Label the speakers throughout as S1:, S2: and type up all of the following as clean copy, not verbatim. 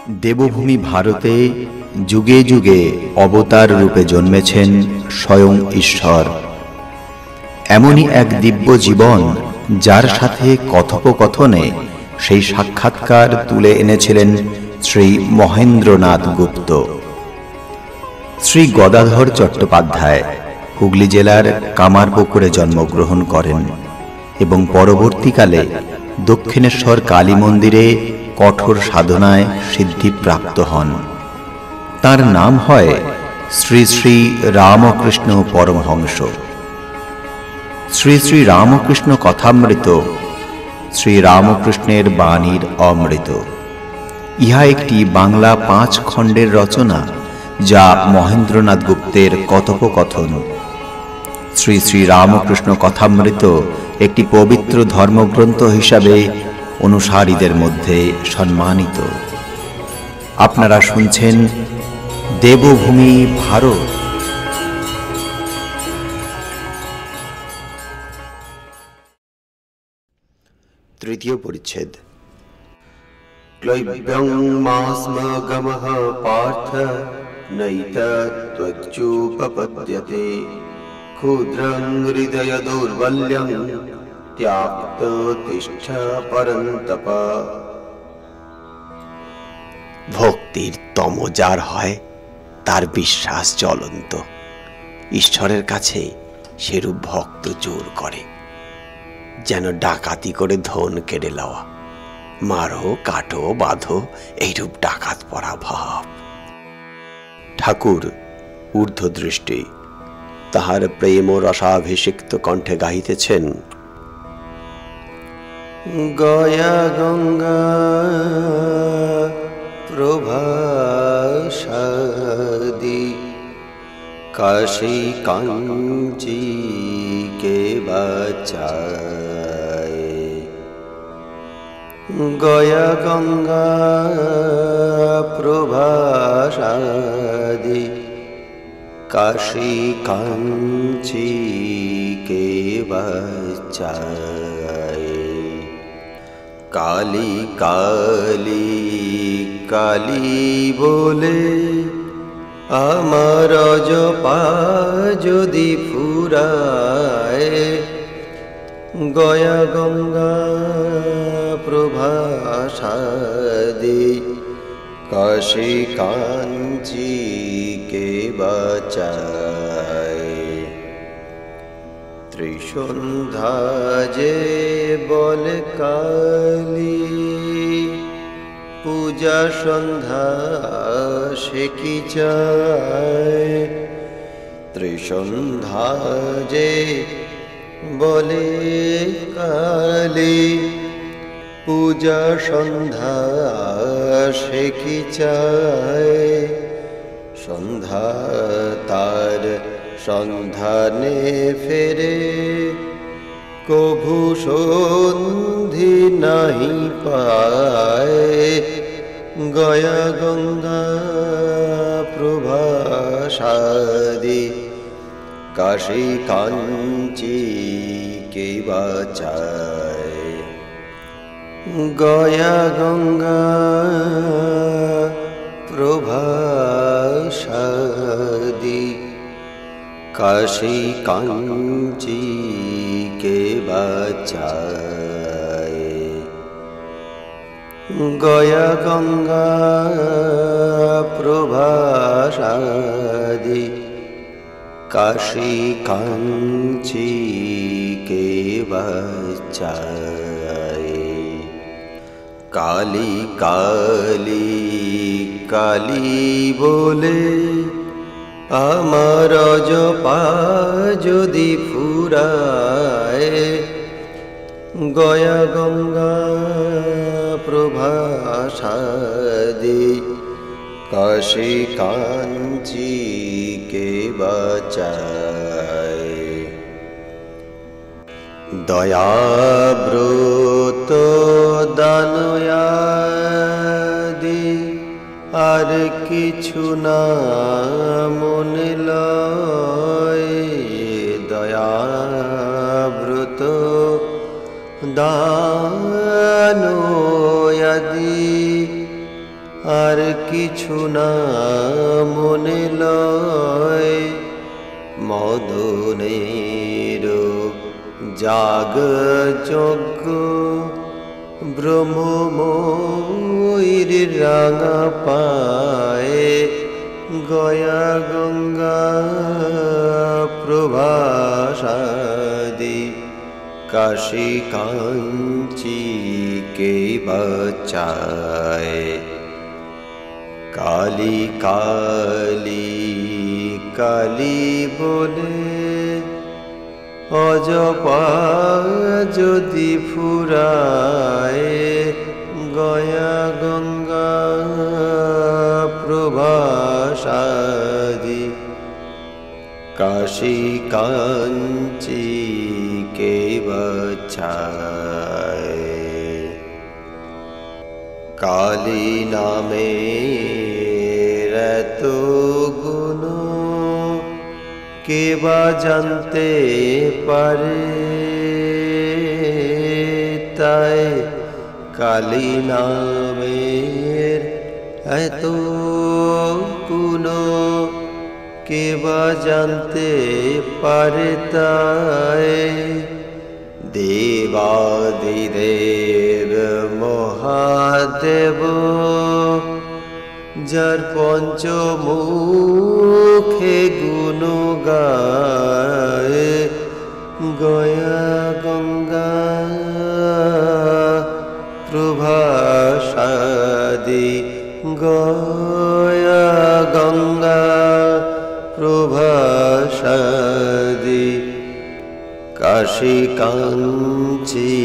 S1: দেবভূমি ভারতে যুগে যুগে অবতার রূপে জন্মেছেন স্বয়ং ঈশ্বর। এমনই এক দিব্য জীবন যার সাথে কথোপকথনে সেই সাক্ষাৎকার তুলে এনেছিলেন শ্রী মহেন্দ্রনাথ গুপ্ত। শ্রী গদাধর চট্টোপাধ্যায় হুগলি জেলার কামারপুকুরে জন্মগ্রহণ করেন এবং পরবর্তীকালে দক্ষিণেশ্বর কালী মন্দিরে কঠোর সাধনায় সিদ্ধিপ্রাপ্ত হন। তার নাম হয় শ্রী শ্রী রামকৃষ্ণ পরমহংস। শ্রী শ্রী রামকৃষ্ণ কথামৃত শ্রী রামকৃষ্ণের বাণীর অমৃত। ইহা একটি বাংলা 5 খণ্ডের রচনা, যা মহেন্দ্রনাথ গুপ্তের কথোপকথন। শ্রী শ্রী রামকৃষ্ণ কথামৃত একটি পবিত্র ধর্মগ্রন্থ হিসাবে অনুসারীদের মধ্যে সম্মানিত। আপনারা শুনছেন দেবভূমি ভারত। তৃতীয় পরিচ্ছেদ।
S2: ক্লৈব্যং মাস্মগমঃ পার্থ নৈতত্ত্বচ্যুপপদ্যতে ক্ষুদ্রং হৃদয় দৌর্বল্যং ত্যাক্ত তিষ্ঠ পরন্তপ।
S3: ভক্তির তম যার হয় তার বিশ্বাস জ্বলন্ত। ঈশ্বরের কাছে সেরূপ ভক্ত জোর করে, যেন ডাকাতি করে ধন কেড়ে লওয়া। মারো, কাটো, বাঁধো, এইরূপ ডাকাত পরা ভাব।
S1: ঠাকুর ঊর্ধ্বদৃষ্টি তাহার প্রেম ও রসাভিষিক্ত কণ্ঠে গাহিতেছেন।
S2: গয়া গঙ্গা প্রভাসাদি কাশী কাঞ্চি কে বাঁচায়। গয়া গঙ্গা প্রভাসাদি কাশী কাঞ্চি কে বাঁচায়। কালী কালী কালী বলে আমার জপা যদি ফুরায়। গয়া গঙ্গা প্রভাসাদি কাশী কাঞ্চি কে বাঁচায়। ত্রিসন্ধ্যা যে বলে কালী পূজা সন্ধ্যা সে কি চায়। ত্রিসন্ধ্যা যে বলে কালী পূজা সন্ধ্যা সে কি চায়। সন্ধ্যা তার সন্ধানে ফেরে কভু সন্ধি নাহি পায়। গয়া গঙ্গা প্রভাসাদি কাশী কাঞ্চি কে বাঁচায়। গয়া গঙ্গা প্রভাসাদি কাশী কাঞ্চি কে বাঁচায়। গয়া গঙ্গা প্রভাসাদি কাশী কাঞ্চি কে বাঁচায়। কালী কালী কালী বলে আমার জপা যদি ফুরায়। গয়া গঙ্গা প্রভাসাদি কাশী কাঞ্চি কে বাঁচায়। দয়াব্রত দানয়াদি আর কিছু না মনে লয়। দয়াব্রত দানয়াদি আর কিছু না মনে লয়। মদনের যাগযজ্ঞ ব্রহ্মময়ীর রাঙা পায়ে গয়া গঙ্গা প্রভাসাদি কাশী কাঞ্চি কে বাঁচায়। কালী কালী কালী বলে অজপা যদি ফুরায় গয়া গঙ্গা প্রভাসাদি কাশী কাঞ্চি কে বাঁচায়। কালী নামের এত গুণ কে বা জানতে পারে, তাই কালী নামের এত গুণ কে বা জানতে পারে, তাই দেবাদিদেব মহাদেব যার পঞ্চমুখে গুণ গায় গয়া গঙ্গা প্রভাসাদি গয়া গঙ্গা প্রভাসাদি কাশী কাঞ্চি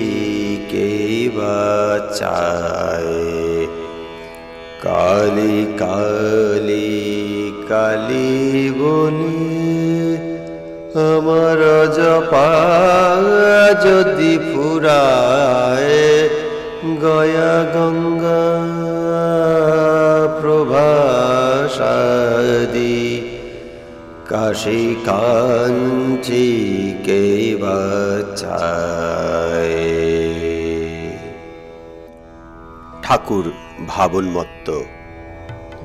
S2: কে বাঁচায়। কালী কালী কালী বলে আমার জপা যদি ফুরায় গয়া গঙ্গা প্রভাসাদি কাশী কাঞ্চি কে বাঁচায়।
S1: ঠাকুর ভাবনমত্ত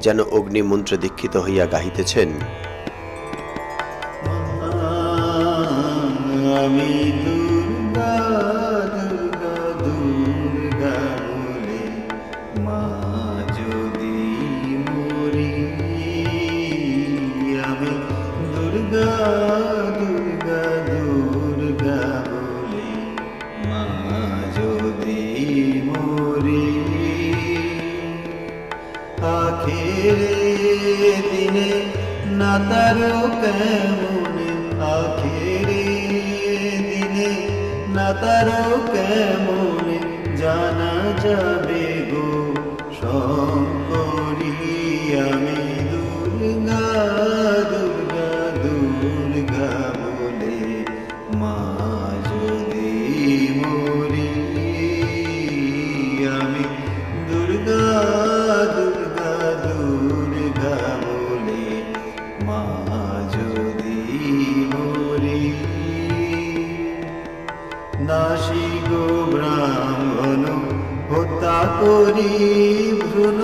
S1: যেন অগ্নিমন্ত্রে দীক্ষিত হইয়া গাহিতেছেন,
S2: আমি দুর্গা দুর্গা দুর্গা বলে মা যদি মরি, আমি দুর্গা দুর্গা দুর্গা বলে মা যদি মরি, আখেরে দিনে না তারো কেমনে, আখেরে দিনে না তারো কেমনে জানা যাবে গো শঙ্করী, আমি দুর্গা দুর্গা দুর্গা বলে মা যদি মরি, আমি দুর্গা দুর্গা দুর্গা বলে মা যদি মরি। নাসি গো ব্রাহ্মণ হত্যা করি ভ্রূণ,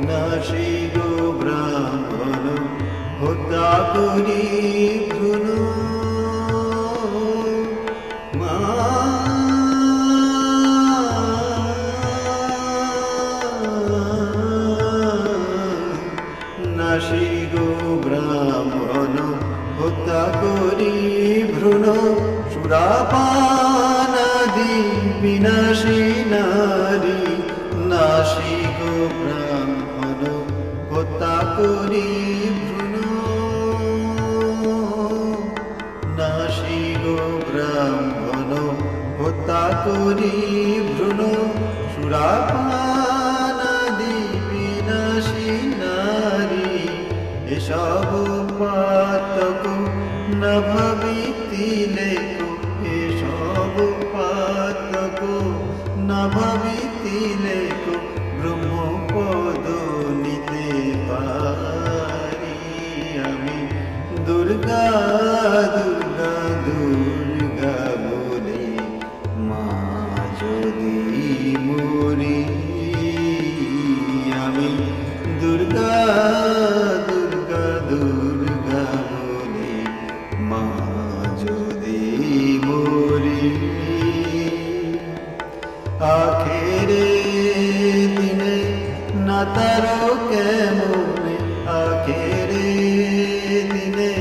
S2: নাসি গো ব্রাহ্মণ হত্যা করি ভ্রূণ, মা নাসি গো ব্রাহ্মণ হত্যা করি ভ্রূণ, সুরাপানাদি বিনাশী নারী, নাসি গো ব্রাহ্মণ হত্যা করি ভ্রূণ, নাসি গো ব্রাহ্মণ হত্যা করি ভ্রূণ, সুরাপানাদি বিনাশী নারী, এসব পাতক না ভাবিতিলে কো, এসব পাতক না ভাবিতিলে কো ব্রহ্মপদ নিতে পারি, আমি দুর্গা দুর্গা দুর্গা বলে মা আখেরে দিনে না তারো কেমনে, আখেরে দিনে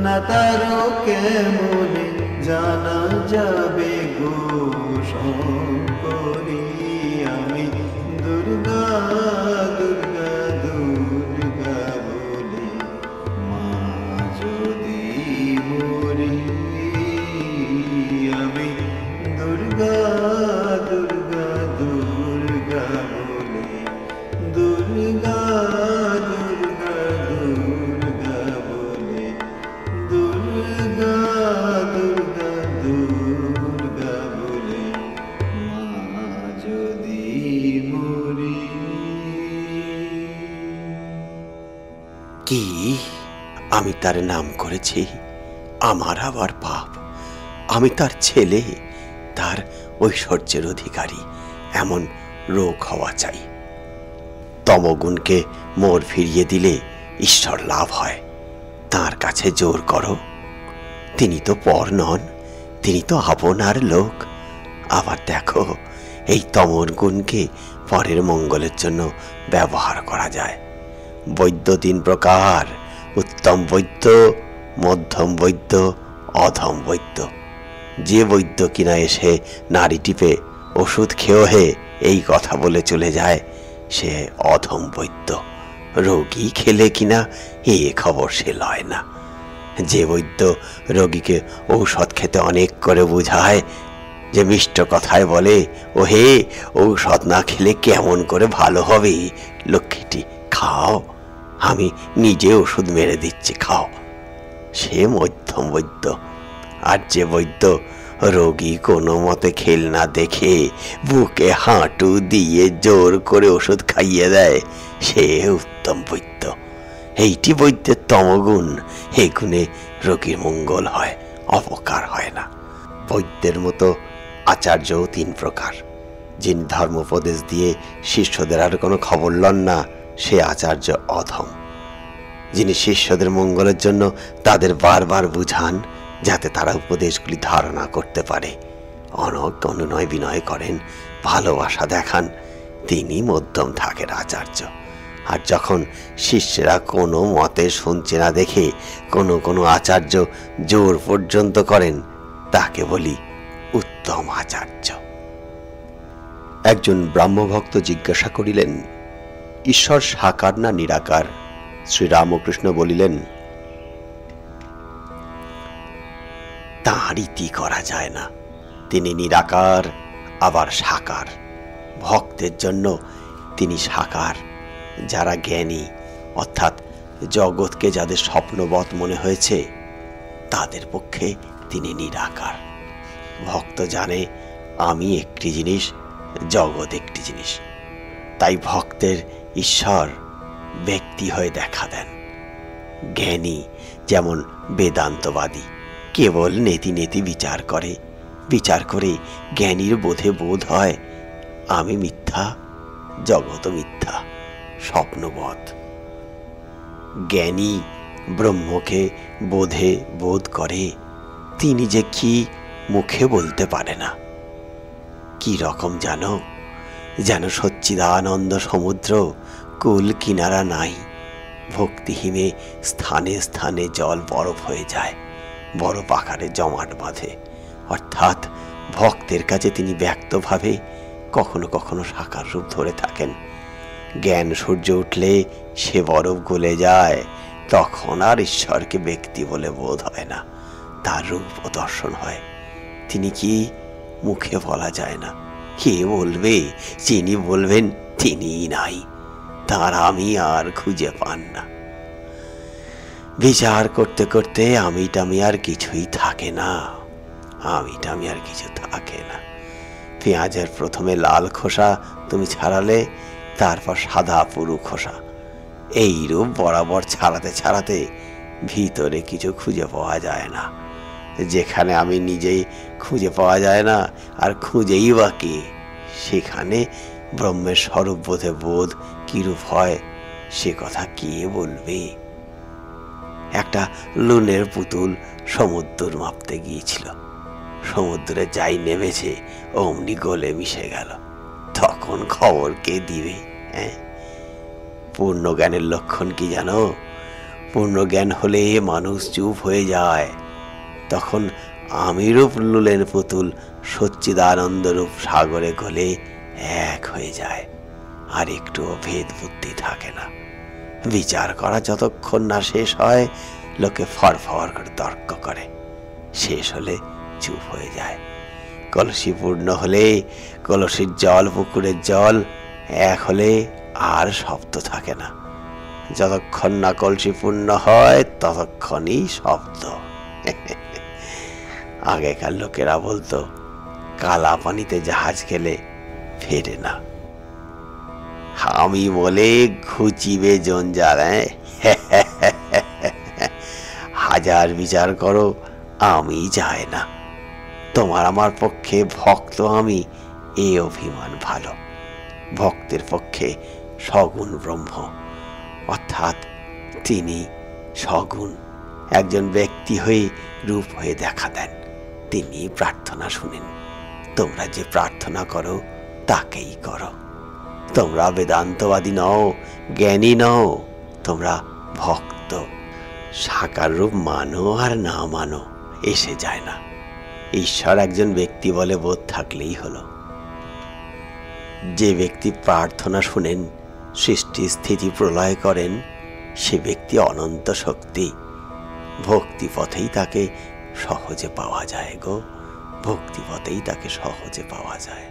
S2: না তারো কেমনে জানা যাবে গো শঙ্করী। আমি দুর্গা দুর্গা দুর্গা বলি মা যদি মরি, আমি দুর্গা দুর্গা দুর্গা বলি দুর্গা দুর্গা দুর্গা বলি দুর্গা দুর্গা দুর্গা বলি মা যদি মরি।
S3: কি আমি তার নাম করেছি? আমার আবার পাপ। আমি তার ছেলে, তার ঐশ্বর্যের অধিকারী, এমন রোগ হওয়া চাই। তমগুণকে মোড় ফিরিয়ে দিলে ঈশ্বর লাভ হয়। তার কাছে জোর করো। তিনি তো পর নন, তিনি তো আপনার লোক। আবার দেখো, এই তমর গুণকে পরের মঙ্গলের জন্য ব্যবহার করা যায়। বৈদ্য 3 প্রকার: উত্তম বৈদ্য, মধ্যম বৈদ্য, অধম বৈদ্য। যে বৈদ্য কিনা এসে নাড়ি টিপে ওষুধ খেয়েও হে এই কথা বলে চলে যায়, সে অধম বৈদ্য। রোগী খেলে কিনা এ খবর সে লয় না। যে বৈদ্য রোগীকে ঔষধ খেতে অনেক করে বুঝায়, যে মিষ্ট কথায় বলে, ও হে, ঔষধ না খেলে কেমন করে ভালো হবে, লক্ষ্মীটি খাও, আমি নিজে ওষুধ মেরে দিচ্ছি, খাও, সে মধ্যম বৈদ্য। আর যে বৈদ্য রোগী কোনো মতে খেল না দেখে বুকে হাঁটু দিয়ে জোর করে ওষুধ খাইয়ে দেয়, সে উত্তম বৈদ্য। এইটি বৈদ্যের তমগুণ। এই গুণে রোগীর মঙ্গল হয়, অপকার হয় না। বৈদ্যের মতো আচার্যও 3 প্রকার। যিনি ধর্মোপদেশ দিয়ে শিষ্যদের আর কোনো খবর লন না, সে আচার্য অধম। যিনি শিষ্যদের মঙ্গলের জন্য তাদের বারবার বুঝান, যাতে তারা উপদেশগুলি ধারণা করতে পারে, অনক অনুনয় বিনয় করেন, ভালোবাসা দেখান, তিনি মধ্যম থাকেন আচার্য। আর যখন শিষ্যরা কোনো মতে শুনছে না দেখে কোনো আচার্য জোর পর্যন্ত করেন, তাকে বলি উত্তম আচার্য। একজন ব্রাহ্মভক্ত জিজ্ঞাসা করিলেন, ঈশ্বর সাকার না নিরাকার? শ্রীরামকৃষ্ণ বলিলেন, তাঁর ইতি করা যায় না। তিনি নিরাকার, আবার সাকার। ভক্তের জন্য তিনি সাকার। যারা জ্ঞানী, অর্থাৎ জগৎকে যাদের স্বপ্নবৎ মনে হয়েছে, তাদের পক্ষে তিনি নিরাকার। ভক্ত জানে আমি একটি জিনিস, জগৎ একটি জিনিস। তাই ভক্তের ঈশ্বর ব্যক্তি হয়ে দেখা দেন। জ্ঞানী যেমন বেদান্তবাদী কেবল নেতি নেতি বিচার করে, বিচার করে জ্ঞানীর বোধে বোধ হয় আমি মিথ্যা, জগৎ মিথ্যা, স্বপ্নবৎ। জ্ঞানী ব্রহ্মকে বোধে বোধ করে, তিনি যে কি মুখে বলতে পারে না। কি রকম জানো, যেন সচ্চিদানন্দ সমুদ্র, কুল কিনারা নাই। ভক্তিহীনে স্থানে স্থানে জল বরফ হয়ে যায়, বরফ আকারে জমাট বাঁধে। অর্থাৎ ভক্তের কাছে তিনি ব্যক্তভাবে কখনো কখনো সাকার রূপ ধরে থাকেন। জ্ঞান সূর্য উঠলে সে বরফ গলে যায়, তখন আর ঈশ্বরকে ব্যক্তি বলে বোধ হয় না, তার রূপ দর্শন হয়। তিনি কি মুখে বলা যায় না। কে বলবে? যিনি বলবেন তিনিই নাই, তার আমি আর খুঁজে পান না। বিচার করতে করতে আমি আর কিছুই থাকে না, আমি আর কিছু থাকে না। পেঁয়াজের প্রথমে লাল খোসা তুমি ছাড়ালে, তারপর সাদা পুরু খোসা। এই রূপ বরাবর ছাড়াতে ছাড়াতে ভিতরে কিছু খুঁজে পাওয়া যায় না। যেখানে আমি নিজেই খুঁজে পাওয়া যায় না, আর খুঁজেই বা কি, সেখানে ব্রহ্মের স্বরূপ বোধে বোধ কিরূপ হয় সে কথা কে বলবে? একটা লুনের পুতুল সমুদ্র মাপতে গিয়েছিল। সমুদ্রে যাই নেমেছে অমনি গলে মিশে গেল, তখন খবর কে দিবে? হ্যাঁ, পূর্ণ জ্ঞানের লক্ষণ কি জানো? পূর্ণ জ্ঞান হলে মানুষ চুপ হয়ে যায়। তখন আমিরূপ লুলের পুতুল সচ্চিদানন্দরূপ সাগরে গলে এক হয়ে যায়, আর একটুও ভেদ বুদ্ধি থাকে না। বিচার করা যতক্ষণ না শেষ হয় লোকে ফরফর করে তর্ক করে, শেষ হলে চুপ হয়ে যায়। কলসি পূর্ণ হলে কলসির জল পুকুরের জল এক হলে আর শব্দ থাকে না। যতক্ষণ না কলসি পূর্ণ হয় ততক্ষণই শব্দ। আগেকার লোকেরা বলতো কালা পানিতে জাহাজ গেলে ফেরে না। আমি বলে ঘুচিবে জঞ্জাল। হাজার বিচার করো আমি যায় না, তোমার আমার পক্ষে ভক্ত আমি, এ অভিমান ভালো। ভক্তের পক্ষে সগুণ ব্রহ্ম, অর্থাৎ তিনি সগুণ একজন ব্যক্তি হয়ে রূপ হয়ে দেখা দেন। তিনি প্রার্থনা শুনেন। তোমরা যে প্রার্থনা করো তাকেই করো। তোমরা বেদান্তবাদী নও, জ্ঞানী নও, তোমরা ভক্ত। সাকার রূপ মানো আর না মানো এসে যায় না। ঈশ্বর একজন ব্যক্তি বলে বোধ থাকলেই হলো। যে ব্যক্তি প্রার্থনা শুনেন, সৃষ্টি স্থিতি প্রলয় করেন, সে ব্যক্তি অনন্ত শক্তি। ভক্তি পথেই তাকে সহজে পাওয়া যায় গো, ভক্তি পথেই তাকে সহজে পাওয়া যায়।